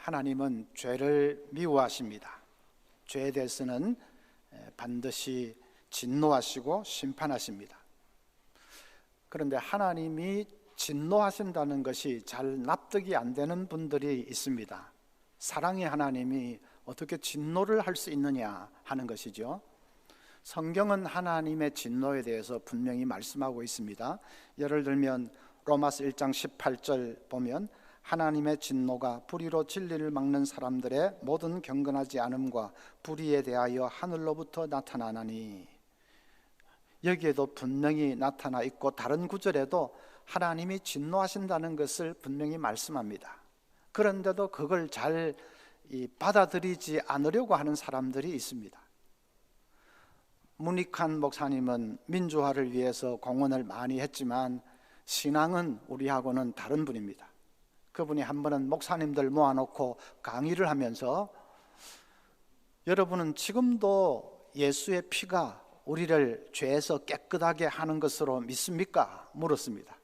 하나님은 죄를 미워하십니다. 죄에 대해서는 반드시 진노하시고 심판하십니다. 그런데 하나님이 진노하신다는 것이 잘 납득이 안 되는 분들이 있습니다. 사랑의 하나님이 어떻게 진노를 할 수 있느냐 하는 것이죠. 성경은 하나님의 진노에 대해서 분명히 말씀하고 있습니다. 예를 들면 로마서 1장 18절 보면 하나님의 진노가 불의로 진리를 막는 사람들의 모든 경건하지 않음과 불의에 대하여 하늘로부터 나타나나니, 여기에도 분명히 나타나 있고 다른 구절에도 하나님이 진노하신다는 것을 분명히 말씀합니다. 그런데도 그걸 잘 받아들이지 않으려고 하는 사람들이 있습니다. 문익환 목사님은 민주화를 위해서 공헌을 많이 했지만 신앙은 우리하고는 다른 분입니다. 그분이 한 번은 목사님들 모아놓고 강의를 하면서 여러분은 지금도 예수의 피가 우리를 죄에서 깨끗하게 하는 것으로 믿습니까? 물었습니다.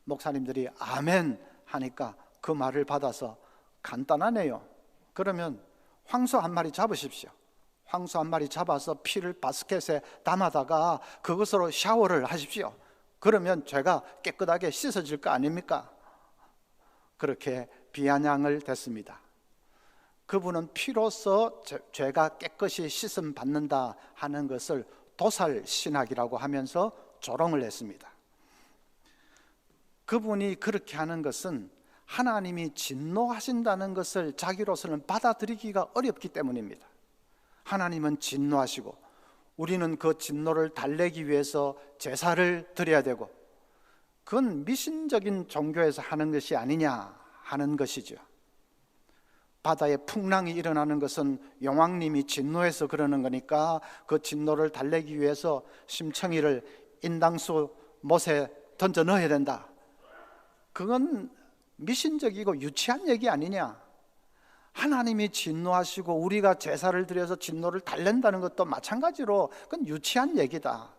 목사님들이 아멘 하니까 그 말을 받아서 간단하네요. 그러면 황소 한 마리 잡으십시오. 황소 한 마리 잡아서 피를 바스켓에 담아다가 그것으로 샤워를 하십시오. 그러면 죄가 깨끗하게 씻어질 거 아닙니까? 그렇게 비아냥을 댔습니다. 그분은 피로써 죄가 깨끗이 씻음 받는다 하는 것을 도살신학이라고 하면서 조롱을 했습니다. 그분이 그렇게 하는 것은 하나님이 진노하신다는 것을 자기로서는 받아들이기가 어렵기 때문입니다. 하나님은 진노하시고 우리는 그 진노를 달래기 위해서 제사를 드려야 되고, 그건 미신적인 종교에서 하는 것이 아니냐 하는 것이죠. 바다에 풍랑이 일어나는 것은 용왕님이 진노해서 그러는 거니까 그 진노를 달래기 위해서 심청이를 인당수 못에 던져 넣어야 된다. 그건 미신적이고 유치한 얘기 아니냐. 하나님이 진노하시고 우리가 제사를 드려서 진노를 달랜다는 것도 마찬가지로 그건 유치한 얘기다.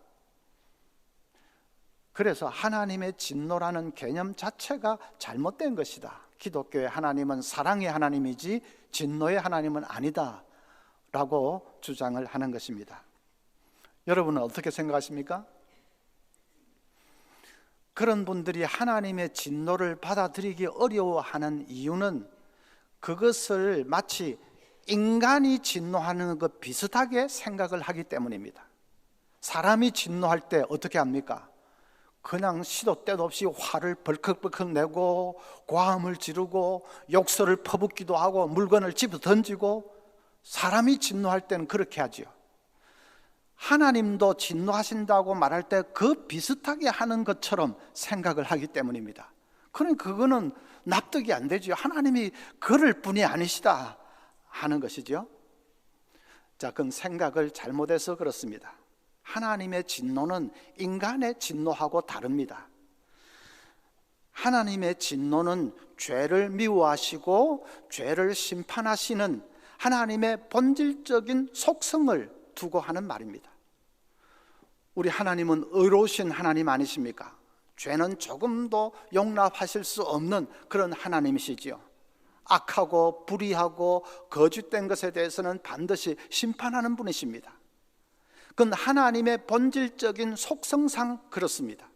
그래서 하나님의 진노라는 개념 자체가 잘못된 것이다. 기독교의 하나님은 사랑의 하나님이지 진노의 하나님은 아니다 라고 주장을 하는 것입니다. 여러분은 어떻게 생각하십니까? 그런 분들이 하나님의 진노를 받아들이기 어려워하는 이유는 그것을 마치 인간이 진노하는 것 비슷하게 생각을 하기 때문입니다. 사람이 진노할 때 어떻게 합니까? 그냥 시도 때도 없이 화를 벌컥벌컥 내고 고함을 지르고 욕설을 퍼붓기도 하고 물건을 집어 던지고, 사람이 진노할 때는 그렇게 하죠. 하나님도 진노하신다고 말할 때 그 비슷하게 하는 것처럼 생각을 하기 때문입니다. 그러니까 그거는 납득이 안 되죠. 하나님이 그럴 분이 아니시다 하는 것이죠. 자, 그건 생각을 잘못해서 그렇습니다. 하나님의 진노는 인간의 진노하고 다릅니다. 하나님의 진노는 죄를 미워하시고 죄를 심판하시는 하나님의 본질적인 속성을 두고 하는 말입니다. 우리 하나님은 의로우신 하나님 아니십니까? 죄는 조금도 용납하실 수 없는 그런 하나님이시지요. 악하고 불의하고 거짓된 것에 대해서는 반드시 심판하는 분이십니다. 그건 하나님의 본질적인 속성상 그렇습니다.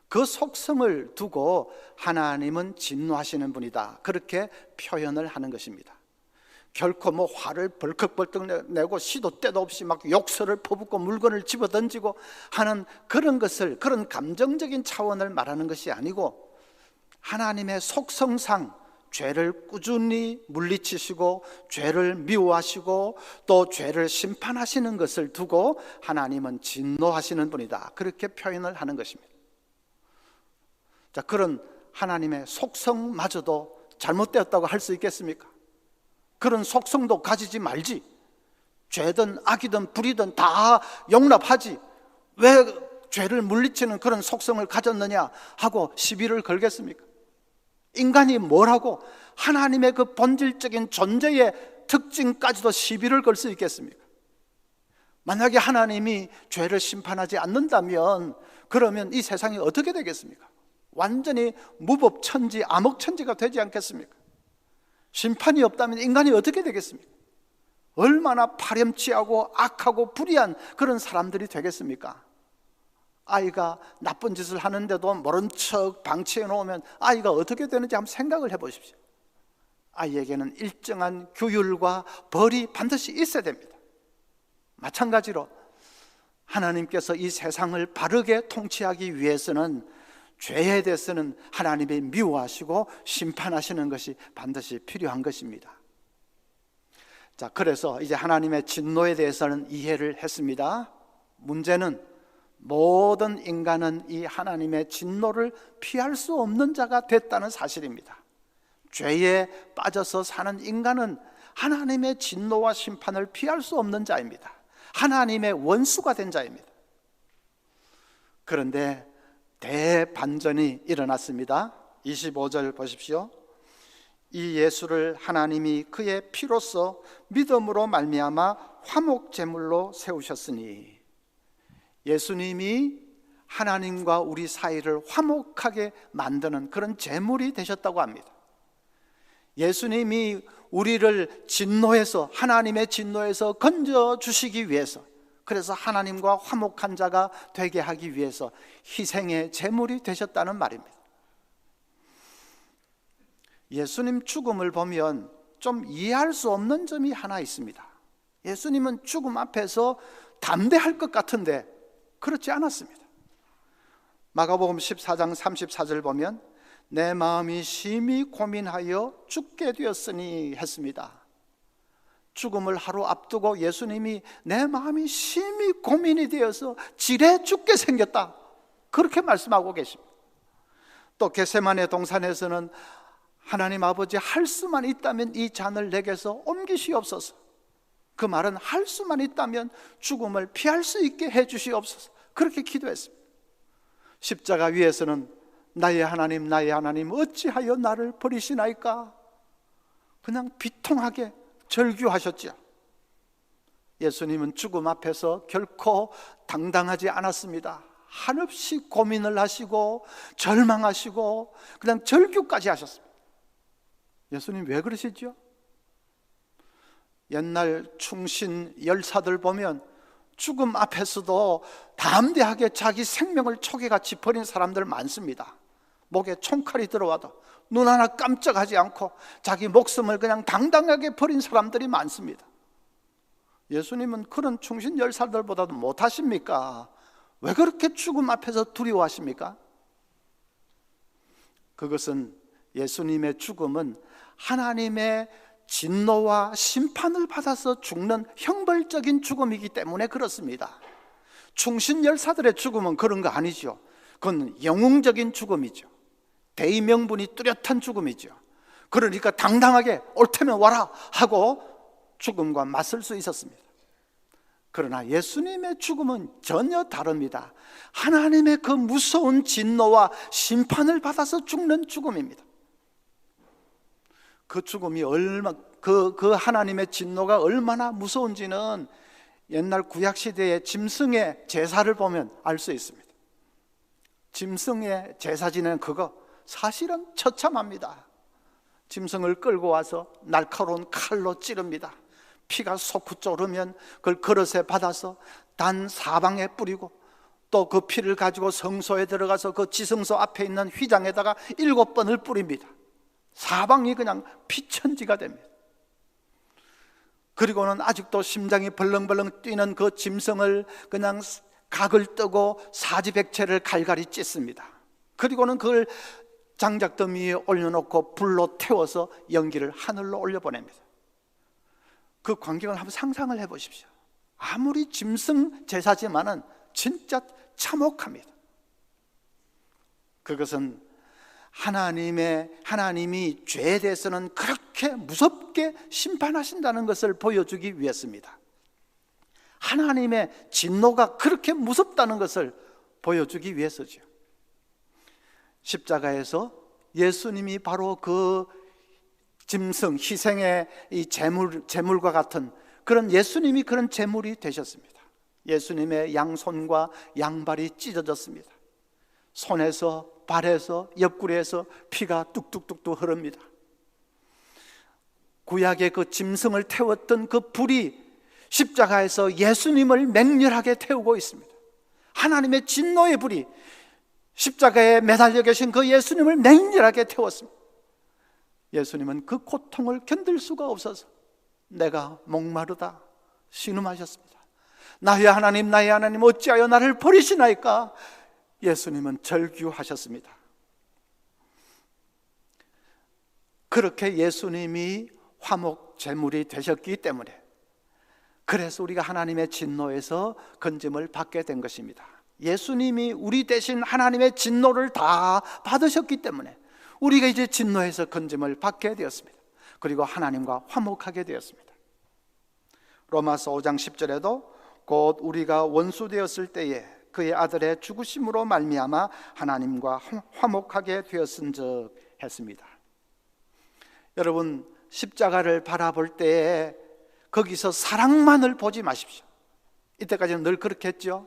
그 속성을 두고 하나님은 진노하시는 분이다, 그렇게 표현을 하는 것입니다. 결코 화를 벌컥벌컥 내고 시도 때도 없이 막 욕설을 퍼붓고 물건을 집어던지고 하는 그런 것을, 그런 감정적인 차원을 말하는 것이 아니고 하나님의 속성상 죄를 꾸준히 물리치시고 죄를 미워하시고 또 죄를 심판하시는 것을 두고 하나님은 진노하시는 분이다, 그렇게 표현을 하는 것입니다. 자, 그런 하나님의 속성마저도 잘못되었다고 할 수 있겠습니까? 그런 속성도 가지지 말지, 죄든 악이든 불이든 다 용납하지, 왜 죄를 물리치는 그런 속성을 가졌느냐 하고 시비를 걸겠습니까? 인간이 뭘 하고 하나님의 그 본질적인 존재에 특징까지도 시비를 걸 수 있겠습니까? 만약에 하나님이 죄를 심판하지 않는다면 그러면 이 세상이 어떻게 되겠습니까? 완전히 무법천지, 암흑천지가 되지 않겠습니까? 심판이 없다면 인간이 어떻게 되겠습니까? 얼마나 파렴치하고 악하고 불의한 그런 사람들이 되겠습니까? 아이가 나쁜 짓을 하는데도 모른 척 방치해 놓으면 아이가 어떻게 되는지 한번 생각을 해보십시오. 아이에게는 일정한 규율과 벌이 반드시 있어야 됩니다. 마찬가지로 하나님께서 이 세상을 바르게 통치하기 위해서는 죄에 대해서는 하나님이 미워하시고 심판하시는 것이 반드시 필요한 것입니다. 자, 그래서 이제 하나님의 진노에 대해서는 이해를 했습니다. 문제는 모든 인간은 이 하나님의 진노를 피할 수 없는 자가 됐다는 사실입니다. 죄에 빠져서 사는 인간은 하나님의 진노와 심판을 피할 수 없는 자입니다. 하나님의 원수가 된 자입니다. 그런데 대반전이 일어났습니다. 25절 보십시오. 이 예수를 하나님이 그의 피로써 믿음으로 말미암아 화목제물로 세우셨으니, 예수님이 하나님과 우리 사이를 화목하게 만드는 그런 제물이 되셨다고 합니다. 예수님이 우리를 진노에서, 하나님의 진노에서 건져주시기 위해서, 그래서 하나님과 화목한 자가 되게 하기 위해서 희생의 제물이 되셨다는 말입니다. 예수님 죽음을 보면 좀 이해할 수 없는 점이 하나 있습니다. 예수님은 죽음 앞에서 담대할 것 같은데 그렇지 않았습니다. 마가복음 14장 34절 보면 내 마음이 심히 고민하여 죽게 되었으니 했습니다. 죽음을 하루 앞두고 예수님이 내 마음이 심히 고민이 되어서 지레 죽게 생겼다, 그렇게 말씀하고 계십니다. 또 겟세마네 동산에서는 하나님 아버지, 할 수만 있다면 이 잔을 내게서 옮기시옵소서. 그 말은 할 수만 있다면 죽음을 피할 수 있게 해주시옵소서, 그렇게 기도했습니다. 십자가 위에서는 나의 하나님, 나의 하나님, 어찌하여 나를 버리시나이까, 그냥 비통하게 절규하셨죠. 예수님은 죽음 앞에서 결코 당당하지 않았습니다. 한없이 고민을 하시고 절망하시고 그냥 절규까지 하셨습니다. 예수님 왜 그러시죠? 옛날 충신 열사들 보면 죽음 앞에서도 담대하게 자기 생명을 초계같이 버린 사람들 많습니다. 목에 총칼이 들어와도 눈 하나 깜짝하지 않고 자기 목숨을 그냥 당당하게 버린 사람들이 많습니다. 예수님은 그런 충신 열사들보다도 못하십니까? 왜 그렇게 죽음 앞에서 두려워하십니까? 그것은, 예수님의 죽음은 하나님의 진노와 심판을 받아서 죽는 형벌적인 죽음이기 때문에 그렇습니다. 충신 열사들의 죽음은 그런 거 아니죠. 그건 영웅적인 죽음이죠. 대의명분이 뚜렷한 죽음이죠. 그러니까 당당하게 옳다면 와라 하고 죽음과 맞설 수 있었습니다. 그러나 예수님의 죽음은 전혀 다릅니다. 하나님의 그 무서운 진노와 심판을 받아서 죽는 죽음입니다. 그 죽음이 그 하나님의 진노가 얼마나 무서운지는 옛날 구약시대의 짐승의 제사를 보면 알 수 있습니다. 짐승의 제사 지내는 그거 사실은 처참합니다. 짐승을 끌고 와서 날카로운 칼로 찌릅니다. 피가 솟구쳐 오르면 그걸 그릇에 받아서 단 사방에 뿌리고, 또 그 피를 가지고 성소에 들어가서 그 지성소 앞에 있는 휘장에다가 7번을 뿌립니다. 사방이 그냥 피천지가 됩니다. 그리고는 아직도 심장이 벌렁벌렁 뛰는 그 짐승을 그냥 각을 뜨고 사지백체를 갈갈이 찢습니다. 그리고는 그걸 장작더미 위에 올려놓고 불로 태워서 연기를 하늘로 올려보냅니다. 그 광경을 한번 상상을 해보십시오. 아무리 짐승 제사지만은 진짜 참혹합니다. 그것은 하나님이 죄에 대해서는 그렇게 무섭게 심판하신다는 것을 보여주기 위해서입니다. 하나님의 진노가 그렇게 무섭다는 것을 보여주기 위해서죠. 십자가에서 예수님이 바로 그 짐승, 희생의 이 제물과 같은 그런 예수님이 그런 제물이 되셨습니다. 예수님의 양손과 양발이 찢어졌습니다. 손에서 발에서 옆구리에서 피가 뚝뚝뚝뚝 흐릅니다. 구약의 그 짐승을 태웠던 그 불이 십자가에서 예수님을 맹렬하게 태우고 있습니다. 하나님의 진노의 불이 십자가에 매달려 계신 그 예수님을 맹렬하게 태웠습니다. 예수님은 그 고통을 견딜 수가 없어서 내가 목마르다 신음하셨습니다. 나의 하나님, 나의 하나님, 어찌하여 나를 버리시나이까? 예수님은 절규하셨습니다. 그렇게 예수님이 화목 제물이 되셨기 때문에, 그래서 우리가 하나님의 진노에서 건짐을 받게 된 것입니다. 예수님이 우리 대신 하나님의 진노를 다 받으셨기 때문에 우리가 이제 진노에서 건짐을 받게 되었습니다. 그리고 하나님과 화목하게 되었습니다. 로마서 5장 10절에도 곧 우리가 원수 되었을 때에 그의 아들의 죽으심으로 말미암아 하나님과 화목하게 되었은즉 했습니다. 여러분, 십자가를 바라볼 때에 거기서 사랑만을 보지 마십시오. 이때까지는 늘 그렇게 했죠.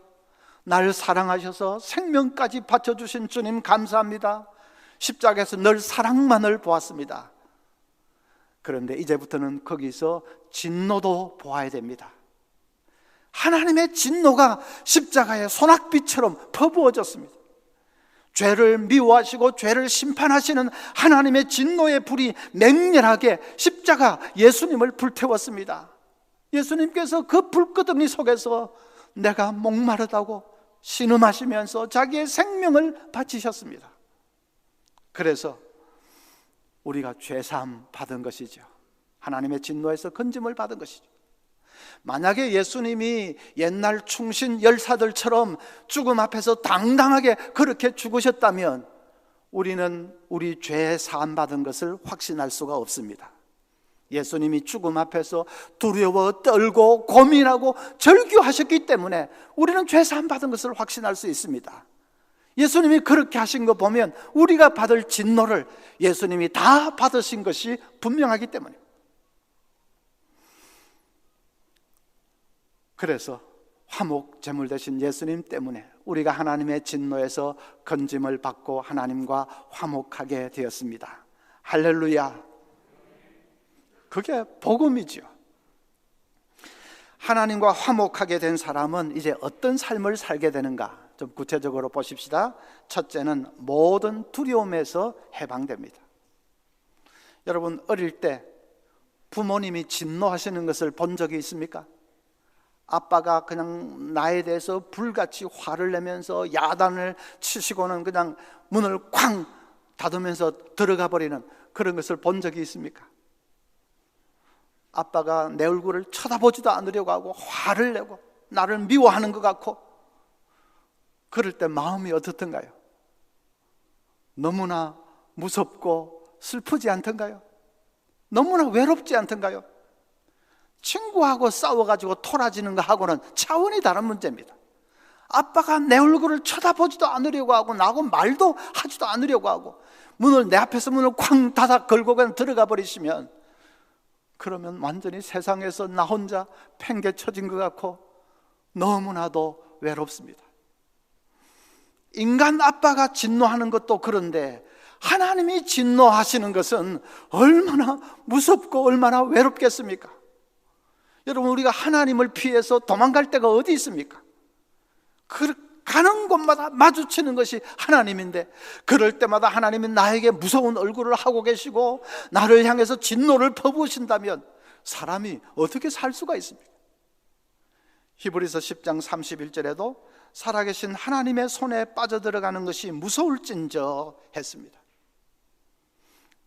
날 사랑하셔서 생명까지 바쳐주신 주님 감사합니다. 십자가에서 늘 사랑만을 보았습니다. 그런데 이제부터는 거기서 진노도 보아야 됩니다. 하나님의 진노가 십자가의 소낙비처럼 퍼부어졌습니다. 죄를 미워하시고 죄를 심판하시는 하나님의 진노의 불이 맹렬하게 십자가 예수님을 불태웠습니다. 예수님께서 그 불끄덩이 속에서 내가 목마르다고 신음하시면서 자기의 생명을 바치셨습니다. 그래서 우리가 죄사함 받은 것이죠. 하나님의 진노에서 건짐을 받은 것이죠. 만약에 예수님이 옛날 충신 열사들처럼 죽음 앞에서 당당하게 그렇게 죽으셨다면 우리는 우리 죄 사함 받은 것을 확신할 수가 없습니다. 예수님이 죽음 앞에서 두려워 떨고 고민하고 절규하셨기 때문에 우리는 죄 사함 받은 것을 확신할 수 있습니다. 예수님이 그렇게 하신 거 보면 우리가 받을 진노를 예수님이 다 받으신 것이 분명하기 때문에, 그래서 화목 제물 되신 예수님 때문에 우리가 하나님의 진노에서 건짐을 받고 하나님과 화목하게 되었습니다. 할렐루야. 그게 복음이죠. 하나님과 화목하게 된 사람은 이제 어떤 삶을 살게 되는가? 좀 구체적으로 보십시다. 첫째는 모든 두려움에서 해방됩니다. 여러분, 어릴 때 부모님이 진노하시는 것을 본 적이 있습니까? 아빠가 그냥 나에 대해서 불같이 화를 내면서 야단을 치시고는 그냥 문을 쾅 닫으면서 들어가 버리는 그런 것을 본 적이 있습니까? 아빠가 내 얼굴을 쳐다보지도 않으려고 하고 화를 내고 나를 미워하는 것 같고, 그럴 때 마음이 어떻던가요? 너무나 무섭고 슬프지 않던가요? 너무나 외롭지 않던가요? 친구하고 싸워가지고 토라지는 거하고는 차원이 다른 문제입니다. 아빠가 내 얼굴을 쳐다보지도 않으려고 하고 나하고 말도 하지도 않으려고 하고 내 앞에서 문을 쾅 닫아 걸고 그냥 들어가 버리시면, 그러면 완전히 세상에서 나 혼자 팽개쳐진 것 같고 너무나도 외롭습니다. 인간 아빠가 진노하는 것도 그런데 하나님이 진노하시는 것은 얼마나 무섭고 얼마나 외롭겠습니까? 여러분, 우리가 하나님을 피해서 도망갈 데가 어디 있습니까? 가는 곳마다 마주치는 것이 하나님인데, 그럴 때마다 하나님이 나에게 무서운 얼굴을 하고 계시고 나를 향해서 진노를 퍼부으신다면 사람이 어떻게 살 수가 있습니까? 히브리서 10장 31절에도 살아계신 하나님의 손에 빠져들어가는 것이 무서울진저 했습니다.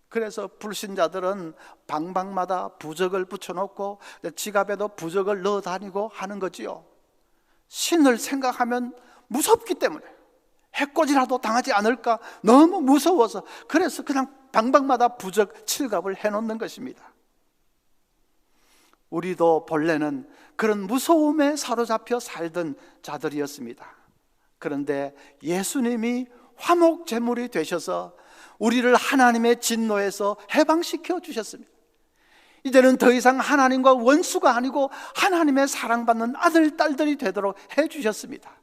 그래서 불신자들은 방방마다 부적을 붙여놓고 지갑에도 부적을 넣어 다니고 하는 거지요. 신을 생각하면 무섭기 때문에, 해코지라도 당하지 않을까 너무 무서워서, 그래서 그냥 방방마다 부적 칠갑을 해놓는 것입니다. 우리도 본래는 그런 무서움에 사로잡혀 살던 자들이었습니다. 그런데 예수님이 화목 제물이 되셔서 우리를 하나님의 진노에서 해방시켜 주셨습니다. 이제는 더 이상 하나님과 원수가 아니고 하나님의 사랑받는 아들, 딸들이 되도록 해주셨습니다.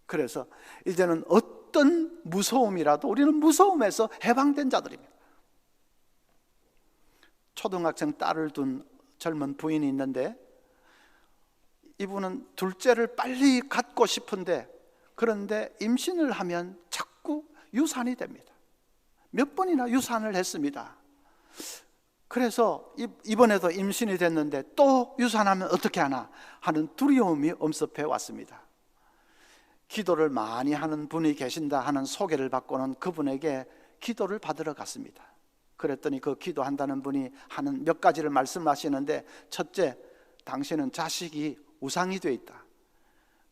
그래서 이제는 어떤 무서움이라도 우리는 무서움에서 해방된 자들입니다. 초등학생 딸을 둔 젊은 부인이 있는데, 이분은 둘째를 빨리 갖고 싶은데, 그런데 임신을 하면 자꾸 유산이 됩니다. 몇 번이나 유산을 했습니다. 그래서 이번에도 임신이 됐는데 또 유산하면 어떻게 하나 하는 두려움이 엄습해 왔습니다. 기도를 많이 하는 분이 계신다 하는 소개를 받고는 그분에게 기도를 받으러 갔습니다. 그랬더니 그 기도한다는 분이 하는 몇 가지를 말씀하시는데, 첫째, 당신은 자식이 우상이 되어 있다.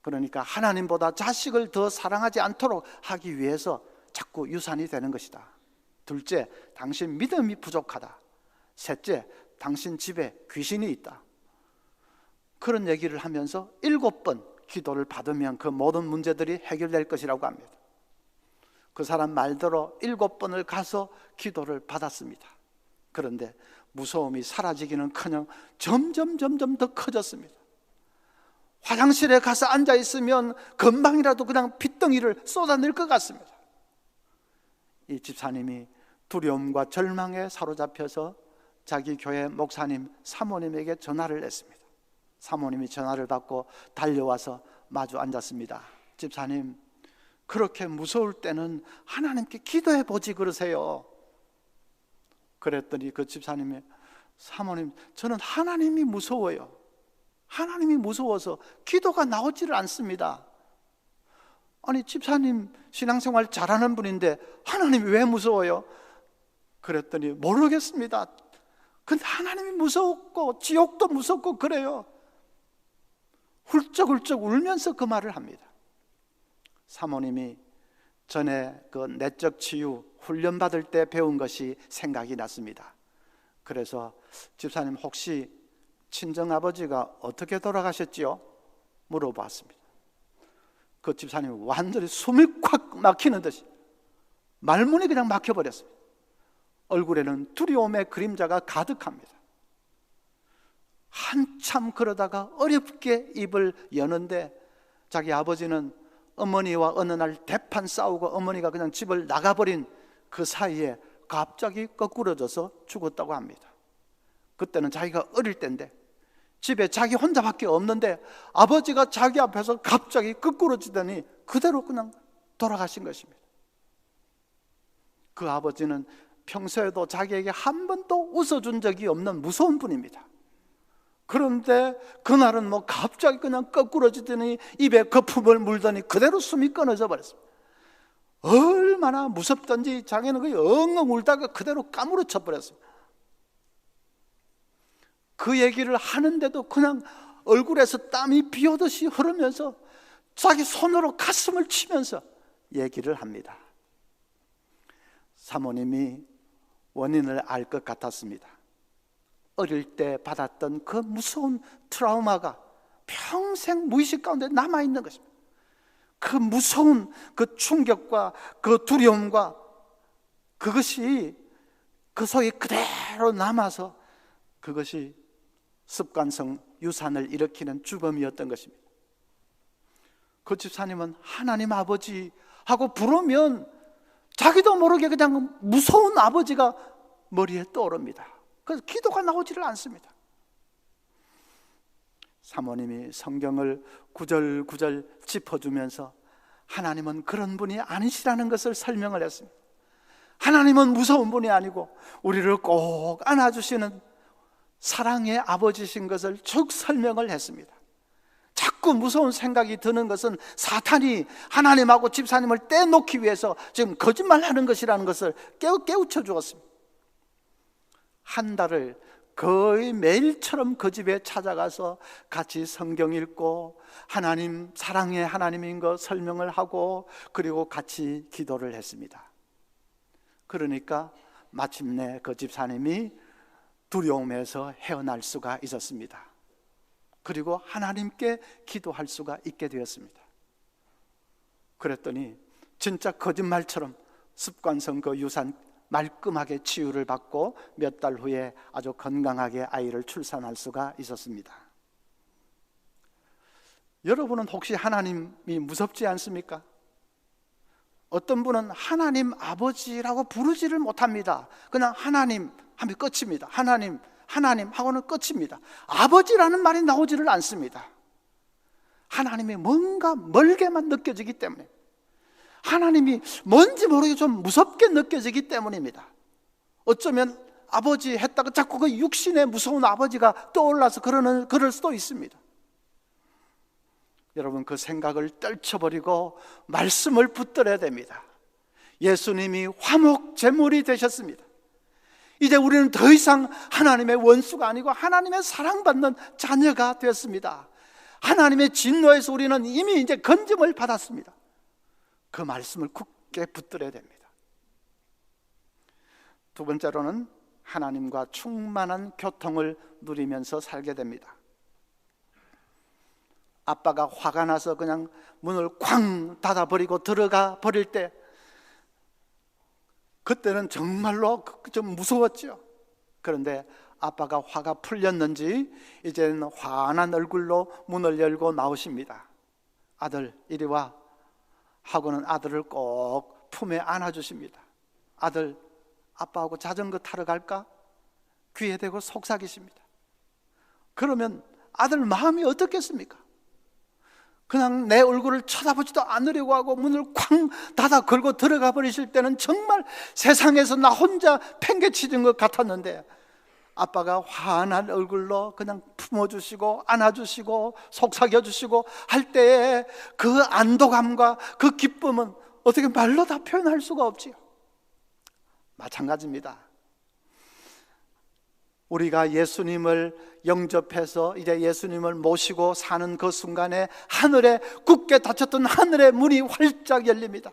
그러니까 하나님보다 자식을 더 사랑하지 않도록 하기 위해서 자꾸 유산이 되는 것이다. 둘째, 당신 믿음이 부족하다. 셋째, 당신 집에 귀신이 있다. 그런 얘기를 하면서 7번 기도를 받으면 그 모든 문제들이 해결될 것이라고 합니다. 그 사람 말대로 7번을 가서 기도를 받았습니다. 그런데 무서움이 사라지기는커녕 점점 더 커졌습니다. 화장실에 가서 앉아 있으면 금방이라도 그냥 핏덩이를 쏟아낼 것 같습니다. 이 집사님이 두려움과 절망에 사로잡혀서 자기 교회 목사님, 사모님에게 전화를 했습니다. 사모님이 전화를 받고 달려와서 마주 앉았습니다. 집사님, 그렇게 무서울 때는 하나님께 기도해 보지 그러세요. 그랬더니 그 집사님이, 사모님, 저는 하나님이 무서워요. 하나님이 무서워서 기도가 나오지를 않습니다. 아니, 집사님 신앙생활 잘하는 분인데 하나님이 왜 무서워요? 그랬더니 모르겠습니다. 근데 하나님이 무섭고 지옥도 무섭고 그래요. 훌쩍훌쩍 울면서 그 말을 합니다. 사모님이 전에 그 내적 치유 훈련받을 때 배운 것이 생각이 났습니다. 그래서 집사님, 혹시 친정아버지가 어떻게 돌아가셨지요? 물어봤습니다. 그 집사님이 완전히 숨이 콱 막히는 듯이 말문이 그냥 막혀버렸습니다. 얼굴에는 두려움의 그림자가 가득합니다. 한참 그러다가 어렵게 입을 여는데, 자기 아버지는 어머니와 어느 날 대판 싸우고 어머니가 그냥 집을 나가버린 그 사이에 갑자기 거꾸러져서 죽었다고 합니다. 그때는 자기가 어릴 때인데 집에 자기 혼자밖에 없는데 아버지가 자기 앞에서 갑자기 거꾸러지더니 그대로 그냥 돌아가신 것입니다. 그 아버지는 평소에도 자기에게 한 번도 웃어준 적이 없는 무서운 분입니다. 그런데 그날은 뭐 갑자기 그냥 거꾸러지더니 입에 거품을 물더니 그대로 숨이 끊어져 버렸습니다. 얼마나 무섭던지 자기는 거의 엉엉 울다가 그대로 까무러쳐 버렸습니다. 그 얘기를 하는데도 그냥 얼굴에서 땀이 비 오듯이 흐르면서 자기 손으로 가슴을 치면서 얘기를 합니다. 사모님이 원인을 알 것 같았습니다. 어릴 때 받았던 그 무서운 트라우마가 평생 무의식 가운데 남아있는 것입니다. 그 무서운 그 충격과 그 두려움과 그것이 그 속에 그대로 남아서 그것이 습관성 유산을 일으키는 주범이었던 것입니다. 그 집사님은 하나님 아버지 하고 부르면 자기도 모르게 그냥 무서운 아버지가 머리에 떠오릅니다. 그래서 기도가 나오지를 않습니다. 사모님이 성경을 구절구절 짚어주면서 하나님은 그런 분이 아니시라는 것을 설명을 했습니다. 하나님은 무서운 분이 아니고 우리를 꼭 안아주시는 사랑의 아버지신 것을 쭉 설명을 했습니다. 자꾸 무서운 생각이 드는 것은 사탄이 하나님하고 집사님을 떼놓기 위해서 지금 거짓말하는 것이라는 것을 깨우쳐 주었습니다. 한 달을 거의 매일처럼 그 집에 찾아가서 같이 성경 읽고 하나님 사랑의 하나님인 거 설명을 하고 그리고 같이 기도를 했습니다. 그러니까 마침내 그 집사님이 두려움에서 헤어날 수가 있었습니다. 그리고 하나님께 기도할 수가 있게 되었습니다. 그랬더니 진짜 거짓말처럼 습관성 그 유산 말끔하게 치유를 받고 몇 달 후에 아주 건강하게 아이를 출산할 수가 있었습니다. 여러분은 혹시 하나님이 무섭지 않습니까? 어떤 분은 하나님 아버지라고 부르지를 못합니다. 그냥 하나님 하면 끝입니다. 하나님 하고는 끝입니다. 아버지라는 말이 나오지를 않습니다. 하나님이 뭔가 멀게만 느껴지기 때문에, 하나님이 뭔지 모르게 좀 무섭게 느껴지기 때문입니다. 어쩌면 아버지 했다가 자꾸 그 육신의 무서운 아버지가 떠올라서 그럴 수도 있습니다. 여러분, 그 생각을 떨쳐버리고 말씀을 붙들어야 됩니다. 예수님이 화목 제물이 되셨습니다. 이제 우리는 더 이상 하나님의 원수가 아니고 하나님의 사랑받는 자녀가 되었습니다. 하나님의 진노에서 우리는 이미 이제 건짐을 받았습니다. 그 말씀을 굳게 붙들어야 됩니다. 두 번째로는 하나님과 충만한 교통을 누리면서 살게 됩니다. 아빠가 화가 나서 그냥 문을 쾅 닫아버리고 들어가 버릴 때, 그때는 정말로 좀 무서웠죠. 그런데 아빠가 화가 풀렸는지 이제는 환한 얼굴로 문을 열고 나오십니다. 아들 이리 와 하고는 아들을 꼭 품에 안아주십니다. 아들, 아빠하고 자전거 타러 갈까? 귀에 대고 속삭이십니다. 그러면 아들 마음이 어떻겠습니까? 그냥 내 얼굴을 쳐다보지도 않으려고 하고 문을 쾅 닫아 걸고 들어가 버리실 때는 정말 세상에서 나 혼자 팽개치는 것 같았는데, 아빠가 환한 얼굴로 그냥 품어주시고 안아주시고 속삭여주시고 할 때의 그 안도감과 그 기쁨은 어떻게 말로 다 표현할 수가 없지요. 마찬가지입니다. 우리가 예수님을 영접해서 이제 예수님을 모시고 사는 그 순간에 하늘에 굳게 닫혔던 하늘의 문이 활짝 열립니다.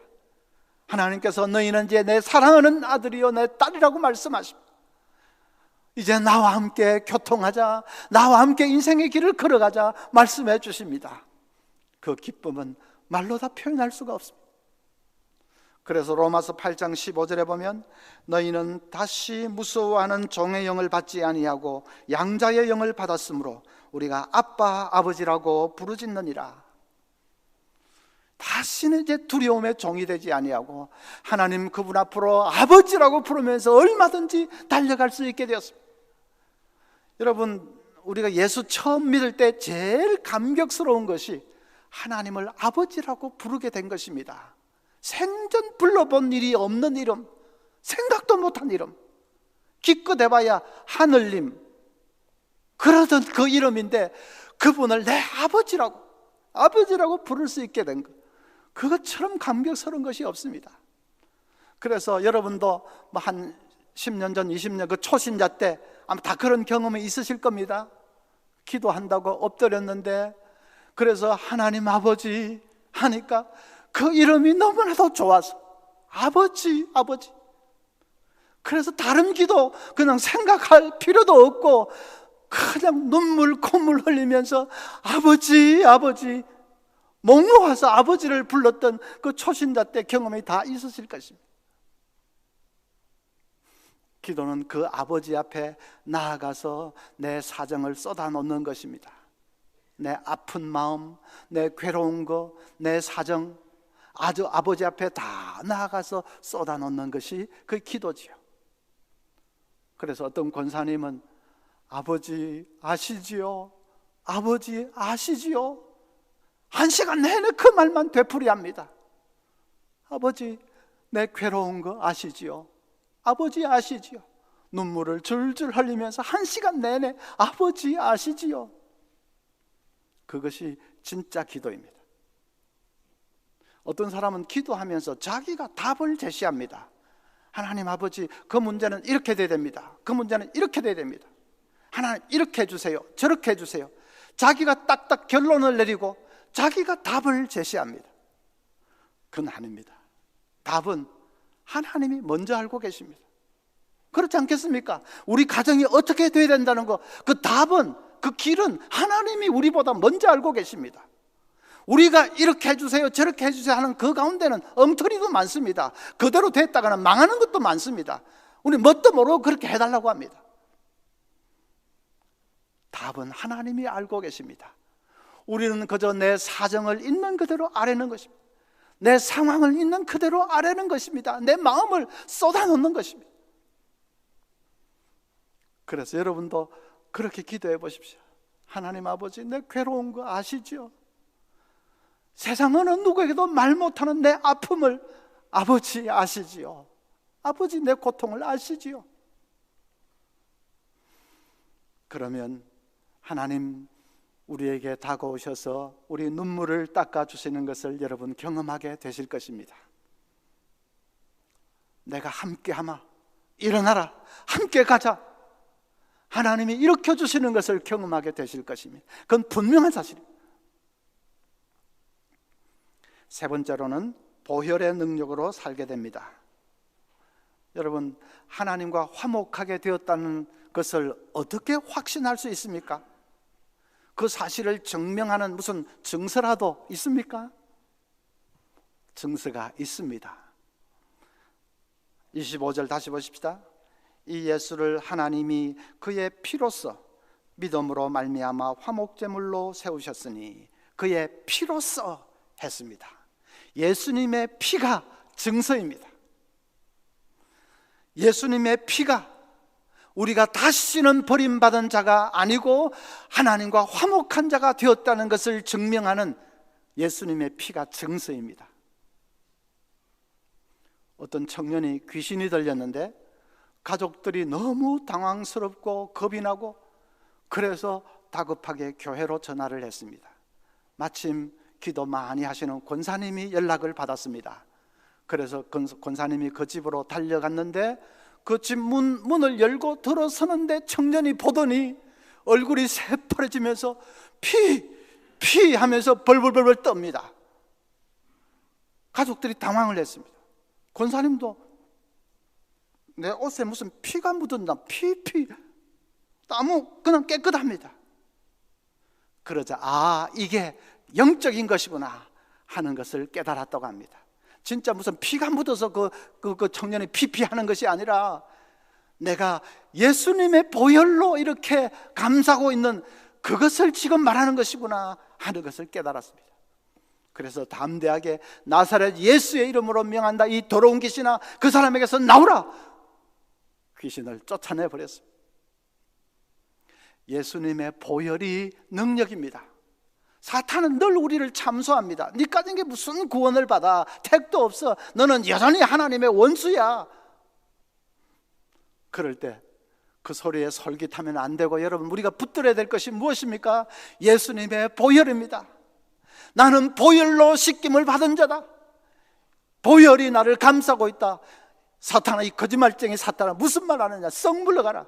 하나님께서 너희는 이제 내 사랑하는 아들이요 내 딸이라고 말씀하십니다. 이제 나와 함께 교통하자, 나와 함께 인생의 길을 걸어가자 말씀해 주십니다. 그 기쁨은 말로 다 표현할 수가 없습니다. 그래서 로마서 8장 15절에 보면 너희는 다시 무서워하는 종의 영을 받지 아니하고 양자의 영을 받았으므로 우리가 아빠 아버지라고 부르짖느니라. 다시는 이제 두려움의 종이 되지 아니하고 하나님 그분 앞으로 아버지라고 부르면서 얼마든지 달려갈 수 있게 되었습니다. 여러분, 우리가 예수 처음 믿을 때 제일 감격스러운 것이 하나님을 아버지라고 부르게 된 것입니다. 생전 불러본 일이 없는 이름, 생각도 못한 이름, 기껏 해봐야 하늘님 그러던 그 이름인데 그분을 내 아버지라고 부를 수 있게 된 것, 그것처럼 감격스러운 것이 없습니다. 그래서 여러분도 뭐 한 10년 전 20년 그 초신자 때 아마 다 그런 경험이 있으실 겁니다. 기도한다고 엎드렸는데 그래서 하나님 아버지 하니까 그 이름이 너무나도 좋아서 아버지 그래서 다른 기도 그냥 생각할 필요도 없고 그냥 눈물 콧물 흘리면서 아버지 목 놓아서 아버지를 불렀던 그 초신자 때 경험이 다 있으실 것입니다. 기도는 그 아버지 앞에 나아가서 내 사정을 쏟아놓는 것입니다. 내 아픈 마음, 내 괴로운 거, 내 사정 아주 아버지 앞에 다 나아가서 쏟아놓는 것이 그 기도지요. 그래서 어떤 권사님은 아버지 아시지요? 아버지 아시지요? 1시간 내내 그 말만 되풀이합니다. 아버지 내 괴로운 거 아시지요? 아버지 아시지요? 눈물을 줄줄 흘리면서 1시간 내내 아버지 아시지요? 그것이 진짜 기도입니다. 어떤 사람은 기도하면서 자기가 답을 제시합니다. 하나님 아버지 그 문제는 이렇게 돼야 됩니다. 그 문제는 이렇게 돼야 됩니다. 하나님 이렇게 해주세요, 저렇게 해주세요. 자기가 딱딱 결론을 내리고 자기가 답을 제시합니다. 그건 아닙니다. 답은 하나님이 먼저 알고 계십니다. 그렇지 않겠습니까? 우리 가정이 어떻게 돼야 된다는 거, 그 답은, 그 길은 하나님이 우리보다 먼저 알고 계십니다. 우리가 이렇게 해주세요, 저렇게 해주세요 하는 그 가운데는 엉터리도 많습니다. 그대로 됐다가는 망하는 것도 많습니다. 우리 뭣도 모르고 그렇게 해달라고 합니다. 답은 하나님이 알고 계십니다. 우리는 그저 내 사정을 있는 그대로 아뢰는 것입니다. 내 상황을 있는 그대로 아뢰는 것입니다. 내 마음을 쏟아놓는 것입니다. 그래서 여러분도 그렇게 기도해 보십시오. 하나님 아버지, 내 괴로운 거 아시죠? 세상 어느 누구에게도 말 못하는 내 아픔을 아버지 아시지요. 아버지, 내 고통을 아시지요. 그러면 하나님 우리에게 다가오셔서 우리 눈물을 닦아주시는 것을 여러분 경험하게 되실 것입니다. 내가 함께하마, 일어나라, 함께 가자, 하나님이 일으켜주시는 것을 경험하게 되실 것입니다. 그건 분명한 사실입니다. 세 번째로는 보혈의 능력으로 살게 됩니다. 여러분, 하나님과 화목하게 되었다는 것을 어떻게 확신할 수 있습니까? 그 사실을 증명하는 무슨 증서라도 있습니까? 증서가 있습니다. 25절 다시 보십시다. 이 예수를 하나님이 그의 피로써 믿음으로 말미암아 화목제물로 세우셨으니 그의 피로써 했습니다. 예수님의 피가 증서입니다. 예수님의 피가 우리가 다시는 버림받은 자가 아니고 하나님과 화목한 자가 되었다는 것을 증명하는 예수님의 피가 증서입니다. 어떤 청년이 귀신이 들렸는데 가족들이 너무 당황스럽고 겁이 나고 그래서 다급하게 교회로 전화를 했습니다. 마침 기도 많이 하시는 권사님이 연락을 받았습니다. 그래서 권사님이 그 집으로 달려갔는데 그 집 문을 열고 들어서는데 청년이 보더니 얼굴이 새파래지면서 피 하면서 벌벌벌 떱니다. 가족들이 당황을 했습니다. 권사님도 내 옷에 무슨 피가 묻었나, 너무 그냥 깨끗합니다. 그러자 이게 영적인 것이구나 하는 것을 깨달았다고 합니다. 진짜 무슨 피가 묻어서 그 청년이 피하는 것이 아니라 내가 예수님의 보혈로 이렇게 감싸고 있는 그것을 지금 말하는 것이구나 하는 것을 깨달았습니다. 그래서 담대하게 나사렛 예수의 이름으로 명한다, 이 더러운 귀신아 그 사람에게서 나오라, 귀신을 쫓아내 버렸습니다. 예수님의 보혈이 능력입니다. 사탄은 늘 우리를 참소합니다. 네 가진 게 무슨 구원을 받아, 택도 없어, 너는 여전히 하나님의 원수야. 그럴 때 그 소리에 솔깃하면 안 되고, 여러분 우리가 붙들어야 될 것이 무엇입니까? 예수님의 보혈입니다. 나는 보혈로 씻김을 받은 자다. 보혈이 나를 감싸고 있다. 사탄아, 이 거짓말쟁이 사탄아, 무슨 말 하느냐, 썩 물러가라.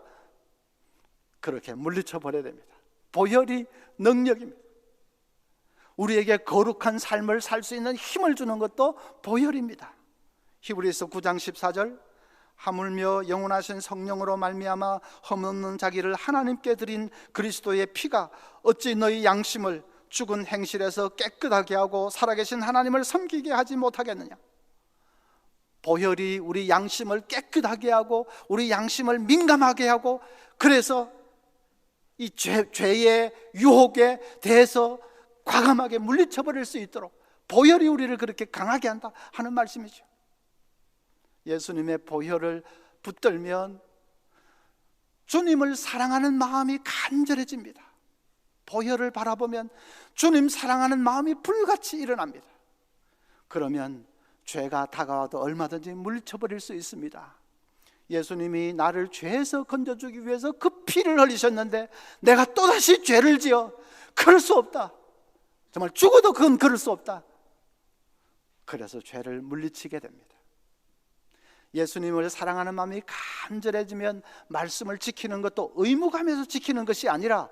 그렇게 물리쳐 버려야 됩니다. 보혈이 능력입니다. 우리에게 거룩한 삶을 살 수 있는 힘을 주는 것도 보혈입니다. 히브리서 9장 14절, 하물며 영원하신 성령으로 말미암아 흠없는 자기를 하나님께 드린 그리스도의 피가 어찌 너희 양심을 죽은 행실에서 깨끗하게 하고 살아계신 하나님을 섬기게 하지 못하겠느냐. 보혈이 우리 양심을 깨끗하게 하고 우리 양심을 민감하게 하고, 그래서 이 죄의 유혹에 대해서 과감하게 물리쳐버릴 수 있도록 보혈이 우리를 그렇게 강하게 한다 하는 말씀이죠. 예수님의 보혈을 붙들면 주님을 사랑하는 마음이 간절해집니다. 보혈을 바라보면 주님 사랑하는 마음이 불같이 일어납니다. 그러면 죄가 다가와도 얼마든지 물리쳐버릴 수 있습니다. 예수님이 나를 죄에서 건져주기 위해서 그 피를 흘리셨는데 내가 또다시 죄를 지어, 그럴 수 없다. 정말 죽어도 그건 그럴 수 없다. 그래서 죄를 물리치게 됩니다. 예수님을 사랑하는 마음이 간절해지면 말씀을 지키는 것도 의무감에서 지키는 것이 아니라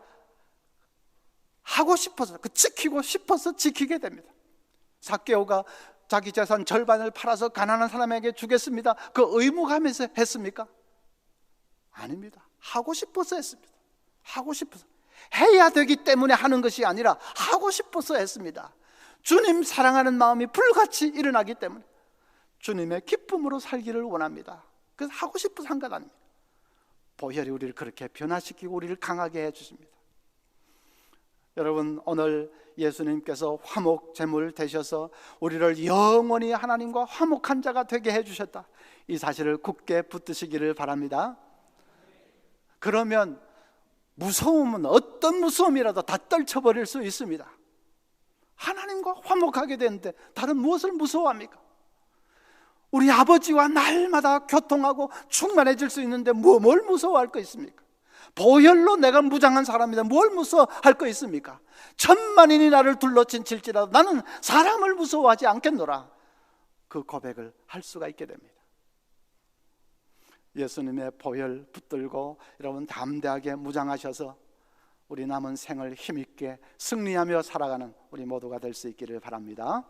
하고 싶어서, 지키고 싶어서 지키게 됩니다. 삭개오가 자기 재산 절반을 팔아서 가난한 사람에게 주겠습니다. 그 의무감에서 했습니까? 아닙니다. 하고 싶어서 했습니다. 하고 싶어서, 해야 되기 때문에 하는 것이 아니라 하고 싶어서 했습니다. 주님 사랑하는 마음이 불같이 일어나기 때문에 주님의 기쁨으로 살기를 원합니다. 그래서 하고 싶어서 한 것 아닙니다. 보혈이 우리를 그렇게 변화시키고 우리를 강하게 해주십니다. 여러분, 오늘 예수님께서 화목 제물 되셔서 우리를 영원히 하나님과 화목한 자가 되게 해주셨다, 이 사실을 굳게 붙드시기를 바랍니다. 그러면 무서움은 어떤 무서움이라도 다 떨쳐버릴 수 있습니다. 하나님과 화목하게 되는데 다른 무엇을 무서워합니까? 우리 아버지와 날마다 교통하고 충만해질 수 있는데 뭘 무서워할 거 있습니까? 보혈로 내가 무장한 사람이다, 뭘 무서워할 거 있습니까? 천만인이 나를 둘러친칠지라도 나는 사람을 무서워하지 않겠노라, 그 고백을 할 수가 있게 됩니다. 예수님의 보혈 붙들고 여러분 담대하게 무장하셔서 우리 남은 생을 힘있게 승리하며 살아가는 우리 모두가 될 수 있기를 바랍니다.